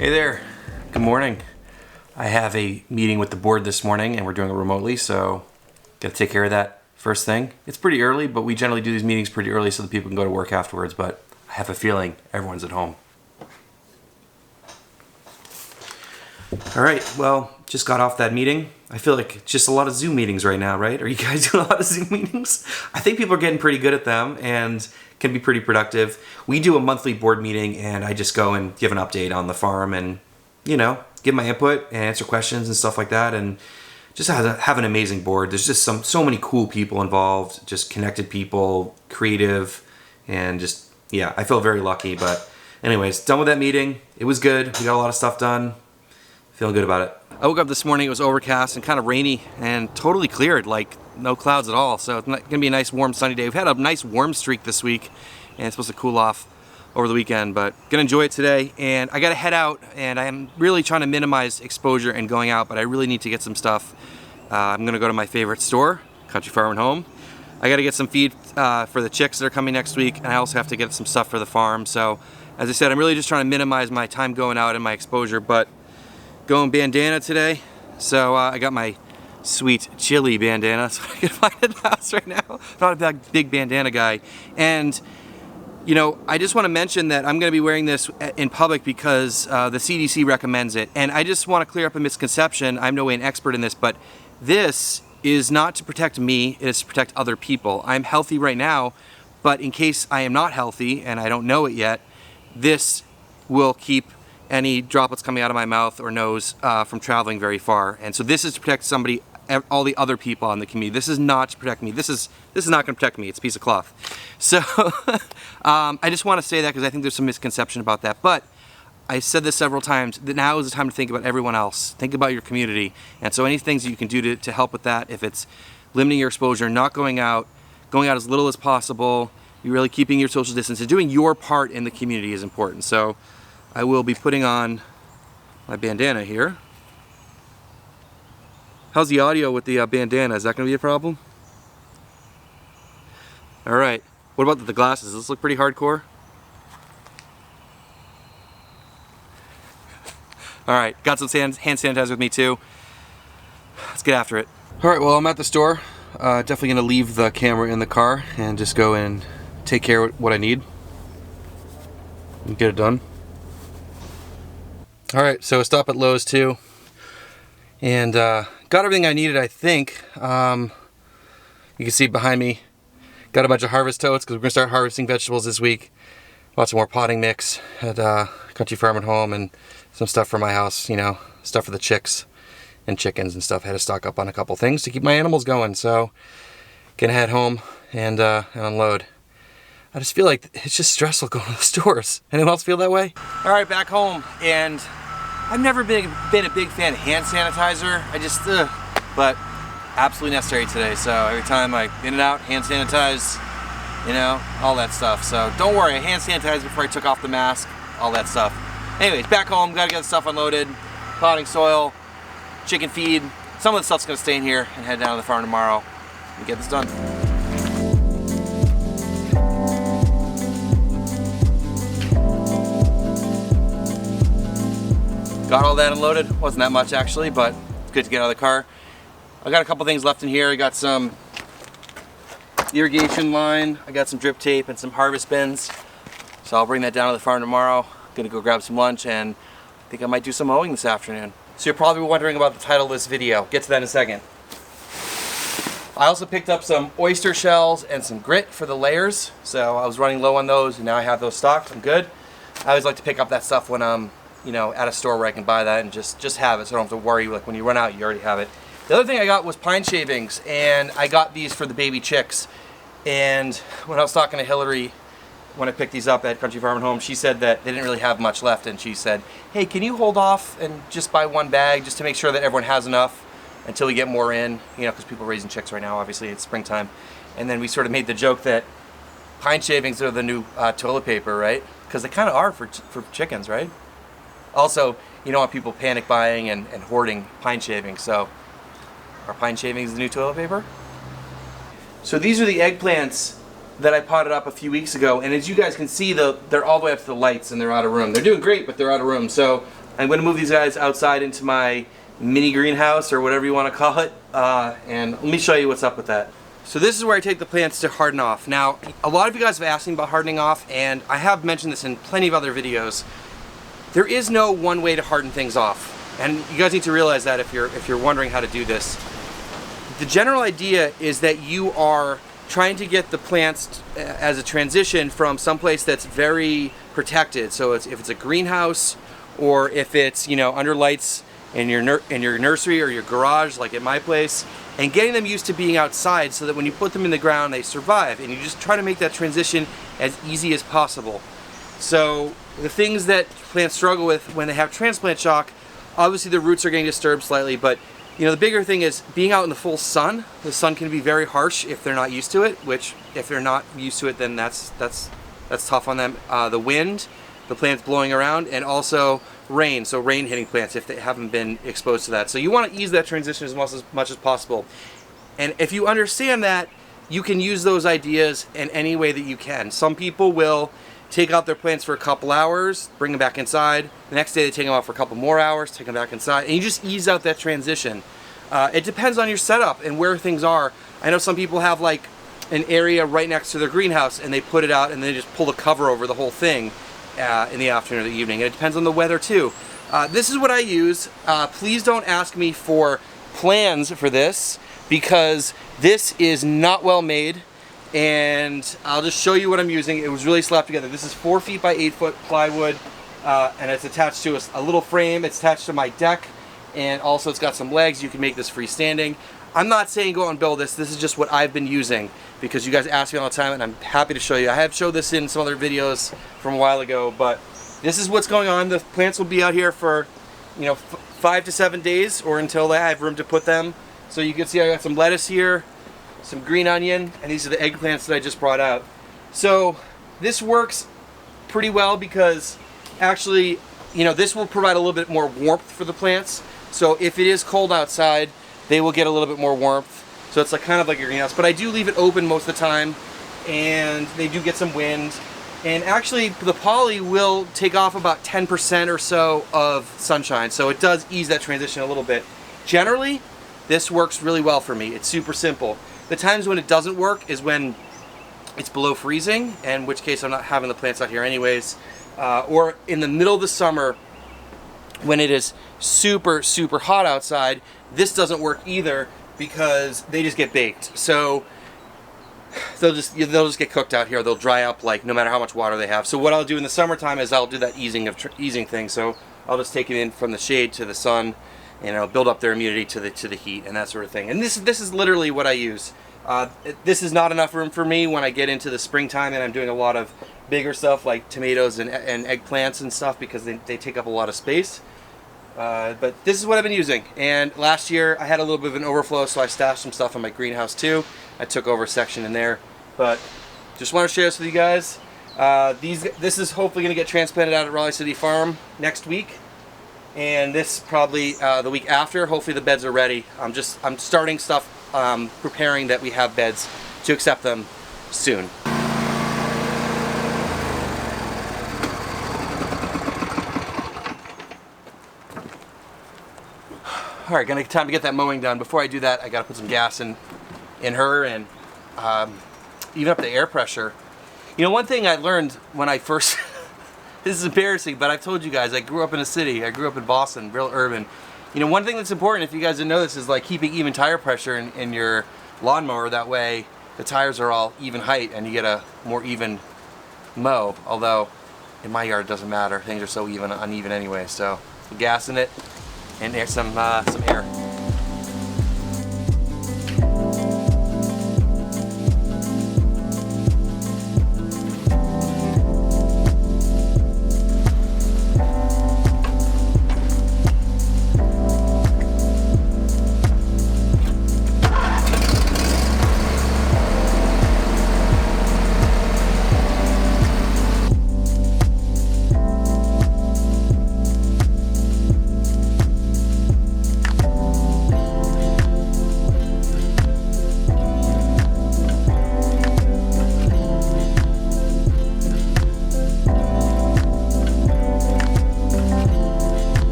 Hey there, good morning. I have a meeting with the board this morning and we're doing it remotely, so gotta take care of that first thing. It's pretty early, but we generally do these meetings pretty early so that people can go to work afterwards, but I have a feeling everyone's at home. All right, well, just got off that meeting. I feel like it's just a lot of Zoom meetings right now, right? Are you guys doing a lot of Zoom meetings? I think people are getting pretty good at them and can be pretty productive. We do a monthly board meeting and I just go and give an update on the farm and, you know, give my input and answer questions and stuff like that, and just have an amazing board. There's just so many cool people involved, just connected people, creative, and just, yeah, I feel very lucky. But anyways, done with that meeting. It was good. We got a lot of stuff done. Feeling good about it. I woke up this morning, it was overcast and kind of rainy and totally cleared, like no clouds at all. So it's gonna be a nice warm sunny day. We've had a nice warm streak this week and it's supposed to cool off over the weekend, but gonna enjoy it today. And I gotta head out and I'm really trying to minimize exposure and going out, but I really need to get some stuff. I'm gonna go to my favorite store, Country Farm and Home. I gotta get some feed for the chicks that are coming next week, and I also have to get some stuff for the farm. So as I said, I'm really just trying to minimize my time going out and my exposure, but going bandana today, so I got my sweet chili bandana, so I can find it in the house right now. I'm not a big bandana guy, and you know, I just want to mention that I'm going to be wearing this in public because the CDC recommends it, and I just want to clear up a misconception. I'm no way an expert in this, but this is not to protect me, it is to protect other people. I'm healthy right now, but in case I am not healthy and I don't know it yet, this will keep any droplets coming out of my mouth or nose from traveling very far. And so this is to protect somebody, all the other people in the community. This is not to protect me. This is not going to protect me. It's a piece of cloth. So I just want to say that because I think there's some misconception about that. But I said this several times, that now is the time to think about everyone else. Think about your community. And so any things that you can do to help with that, if it's limiting your exposure, not going out as little as possible, you're really keeping your social distance, and doing your part in the community is important. So I will be putting on my bandana here. How's the audio with the bandana? Is that going to be a problem? All right. What about the glasses? Does this look pretty hardcore? All right. Got some hand sanitizer with me too. Let's get after it. All right. Well, I'm at the store. Definitely going to leave the camera in the car and just go and take care of what I need and get it done. All right, so a stop at Lowe's too, and got everything I needed, I think. You can see behind me, got a bunch of harvest totes because we're gonna start harvesting vegetables this week. Lots of more potting mix at Country Farm and Home, and some stuff for my house, you know, stuff for the chicks and chickens and stuff. I had to stock up on a couple things to keep my animals going, so gonna head home and unload. I just feel like it's just stressful going to the stores. Anyone else feel that way? All right, back home, and I've never been a big fan of hand sanitizer. I just, but absolutely necessary today. So every time I in and out, hand sanitize, you know, all that stuff. So don't worry, I hand sanitized before I took off the mask, all that stuff. Anyways, back home, gotta get the stuff unloaded, potting soil, chicken feed. Some of the stuff's gonna stay in here and head down to the farm tomorrow and get this done. Got all that unloaded. Wasn't that much actually, but it's good to get out of the car. I got a couple things left in here. I got some irrigation line, I got some drip tape and some harvest bins. So I'll bring that down to the farm tomorrow. Gonna go grab some lunch, and I think I might do some mowing this afternoon. So you're probably wondering about the title of this video. Get to that in a second. I also picked up some oyster shells and some grit for the layers. So I was running low on those, and now I have those stocked. I'm good. I always like to pick up that stuff when I'm, you know, at a store where I can buy that and just have it, so I don't have to worry. Like when you run out, you already have it. The other thing I got was pine shavings, and I got these for the baby chicks. And when I was talking to Hillary, when I picked these up at Country Farm and Home, she said that they didn't really have much left, and she said, hey, can you hold off and just buy one bag just to make sure that everyone has enough until we get more in, you know, because people are raising chicks right now, obviously it's springtime. And then we sort of made the joke that pine shavings are the new toilet paper, right? Because they kind of are for chickens, right? Also, you don't want people panic buying and hoarding pine shavings, so are pine shavings the new toilet paper? So these are the eggplants that I potted up a few weeks ago, and as you guys can see, they're all the way up to the lights and they're out of room. They're doing great, but they're out of room. So I'm going to move these guys outside into my mini greenhouse or whatever you want to call it, and let me show you what's up with that. So this is where I take the plants to harden off. Now, a lot of you guys have asked me about hardening off, and I have mentioned this in plenty of other videos. There is no one way to harden things off, and you guys need to realize that if you're wondering how to do this. The general idea is that you are trying to get the plants as a transition from someplace that's very protected. So if it's a greenhouse, or if it's, you know, under lights in your nursery or your garage, like at my place, and getting them used to being outside so that when you put them in the ground, they survive. And you just try to make that transition as easy as possible. So the things that plants struggle with when they have transplant shock, obviously the roots are getting disturbed slightly, but you know, the bigger thing is being out in the full sun. The sun can be very harsh if they're not used to it, which if they're not used to it, then that's tough on them. The wind, the plants blowing around, and also rain, so rain hitting plants if they haven't been exposed to that. So you want to ease that transition as much as possible. And if you understand that, you can use those ideas in any way that you can. Some people will take out their plants for a couple hours, bring them back inside. The next day they take them out for a couple more hours, take them back inside, and you just ease out that transition. It depends on your setup and where things are. I know some people have like an area right next to their greenhouse and they put it out and they just pull the cover over the whole thing in the afternoon or the evening. And it depends on the weather too. This is what I use. Please don't ask me for plans for this because this is not well made. And I'll just show you what I'm using. It was really slapped together. This is 4 feet by 8 foot plywood, and it's attached to a little frame. It's attached to my deck, and also it's got some legs. You can make this freestanding. I'm not saying go out and build this. This is just what I've been using because you guys ask me all the time, and I'm happy to show you. I have showed this in some other videos from a while ago, but this is what's going on. The plants will be out here for, you know, 5 to 7 days, or until I have room to put them. So you can see I got some lettuce here, some green onion, and these are the eggplants that I just brought out. So this works pretty well because actually, you know, this will provide a little bit more warmth for the plants. So if it is cold outside, they will get a little bit more warmth. So it's like kind of like a greenhouse, but I do leave it open most of the time, and they do get some wind. And actually, the poly will take off about 10% or so of sunshine, so it does ease that transition a little bit. Generally, this works really well for me. It's super simple. The times when it doesn't work is when it's below freezing, in which case I'm not having the plants out here anyways, or in the middle of the summer when it is super, super hot outside. This doesn't work either because they just get baked. So they'll just get cooked out here. They'll dry up like no matter how much water they have. So what I'll do in the summertime is I'll do that easing thing. So I'll just take them in from the shade to the sun, and I'll build up their immunity to the heat and that sort of thing. And this is literally what I use. This is not enough room for me when I get into the springtime and I'm doing a lot of bigger stuff like tomatoes and eggplants and stuff because they take up a lot of space. But this is what I've been using. And last year I had a little bit of an overflow, so I stashed some stuff in my greenhouse too. I took over a section in there. But just want to share this with you guys. This is hopefully going to get transplanted out at Raleigh City Farm next week. And this probably the week after. Hopefully the beds are ready. I'm starting stuff, preparing that we have beds to accept them soon. All right, time to get that mowing done. Before I do that, I gotta put some gas in her and even up the air pressure. You know, one thing I learned when I first this is embarrassing, but I've told you guys, I grew up in a city. I grew up in Boston, real urban. You know, one thing that's important, if you guys didn't know this, is like keeping even tire pressure in your lawnmower. That way the tires are all even height and you get a more even mow. Although in my yard it doesn't matter. Things are so uneven anyway. So gas in it and there's some air.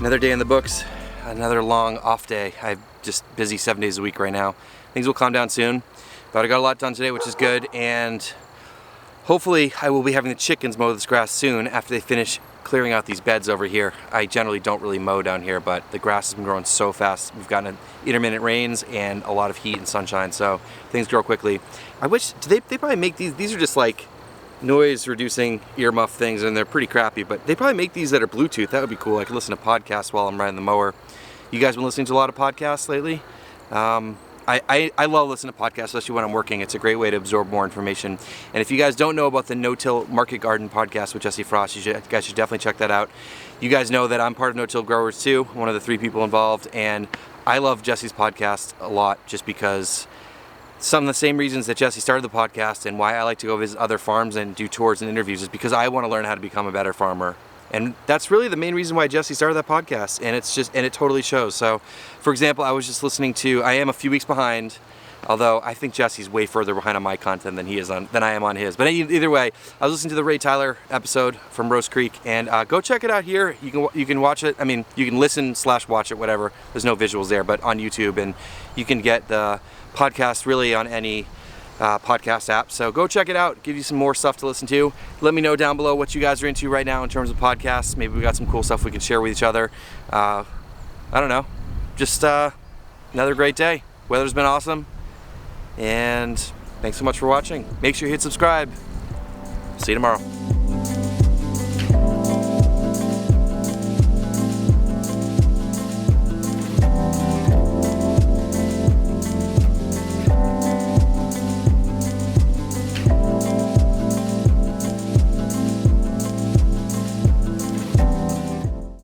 Another day in the books, another long off day. I'm just busy 7 days a week right now. Things will calm down soon, but I got a lot done today, which is good, and hopefully I will be having the chickens mow this grass soon after they finish clearing out these beds over here. I generally don't really mow down here, but the grass has been growing so fast. We've gotten intermittent rains and a lot of heat and sunshine, so things grow quickly. I wish, they probably make these are just like noise reducing earmuff things, and they're pretty crappy, but they probably make these that are Bluetooth. That would be cool. I could listen to podcasts while I'm riding the mower. You guys been listening to a lot of podcasts lately? I love listening to podcasts, especially when I'm working. It's a great way to absorb more information. And if you guys don't know about the No-Till Market Garden podcast with Jesse Frost, you guys should definitely check that out. You guys know that I'm part of No-Till Growers too, one of the 3 people involved, and I love Jesse's podcast a lot just because some of the same reasons that Jesse started the podcast and why I like to go visit other farms and do tours and interviews is because I want to learn how to become a better farmer. And that's really the main reason why Jesse started that podcast, and it totally shows. So, for example, I was just listening to, I am a few weeks behind, although I think Jesse's way further behind on my content than I am on his. But either way, I was listening to the Ray Tyler episode from Rose Creek, and go check it out here. You can watch it. I mean, you can listen/watch it, whatever. There's no visuals there, but on YouTube, and you can get the podcast really on any podcast app. So go check it out, give you some more stuff to listen to. Let me know down below what you guys are into right now in terms of podcasts. Maybe we got some cool stuff we can share with each other. I don't know. Just another great day. Weather's been awesome. And thanks so much for watching. Make sure you hit subscribe. See you tomorrow.